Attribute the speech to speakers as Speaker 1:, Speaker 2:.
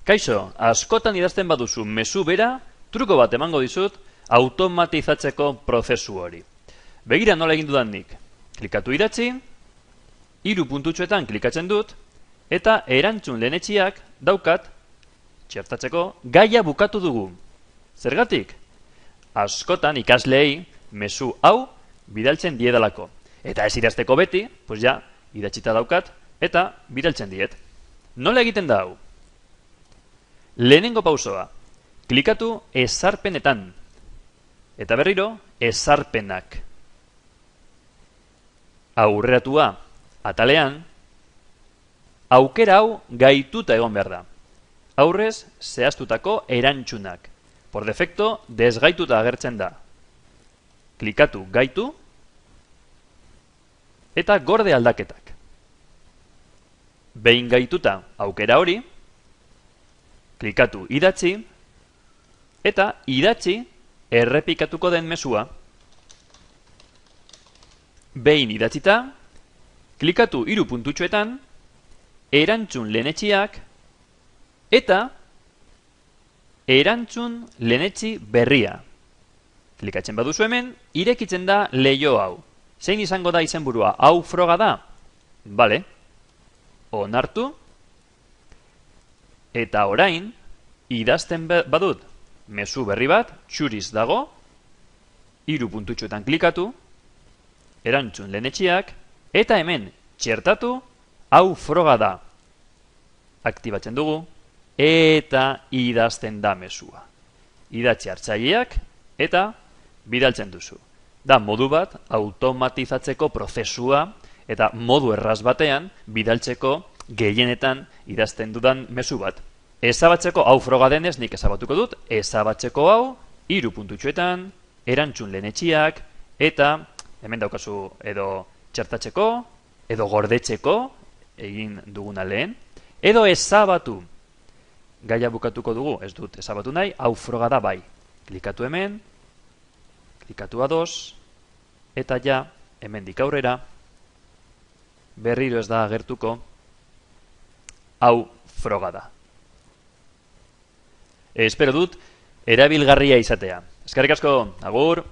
Speaker 1: Kaixo, askotan idazten baduzu mezu bera, truko bat emango dizut automatizatzeko prozesu hori. Begira nola egin dudan nik. Klikatu idatzi, 3 puntutxoetan klikatzen dut, eta erantzun lehenetxiak daukat, txertatzeko, gaia bukatu dugu. Zergatik? Askotan ikasleei mezu hau bidaltzen diedalako. Eta ez idazteko beti, pues ja, idatzita daukat, eta bidaltzen diet. Nola egiten da hau? Lehenengo pausoa, klikatu ezarpenetan. Eta berriro, ezarpenak. Aurreratua, atalean, aukera hau gaituta egon behar da. Aurrez, zehaztutako erantzunak. Por defecto, desgaituta agertzen da. Klikatu gaitu, eta gorde aldaketak. Behin gaituta aukera hori, klikatu idatzi, eta idatzi errepikatuko den mezua. Behin idatzita, klikatu 3 puntutxoetan, erantzun lehenetxiak, eta erantzun lehenetxi berria. Klikatzen baduzu hemen, irekitzen da leiho hau. Zein izango da izenburua? Hau froga da? Bale. Onartu. Eta orain, idazten badut, mezu berri bat, txuriz dago, 3 puntutxoetan klikatu, erantzun lehenetxiak, eta hemen, txertatu, hau froga da. Aktibatzen dugu, eta idazten da mezua. Idatzi hartzaileak, eta bidaltzen duzu. Da modu bat, automatizatzeko prozesua, eta modu erraz batean, bidaltzeko gehienetan idazten dudan mezu bat. Ezabatzeko hau froga denez, nik ezabatuko dut, ezabatzeko hau, 3 puntutxoetan, erantzun lehenetxiak, eta hemen daukazu edo txertatzeko, edo gordetzeko, egin duguna lehen, edo ezabatu. Gaia bukatuko dugu, ez dut ezabatu nahi, hau froga da bai. Klikatu hemen, klikatu ados, eta ja, hemendik aurrera, berriro ez da agertuko, hau froga da. Espero dut, erabilgarria izatea. Eskerrik asko, agur!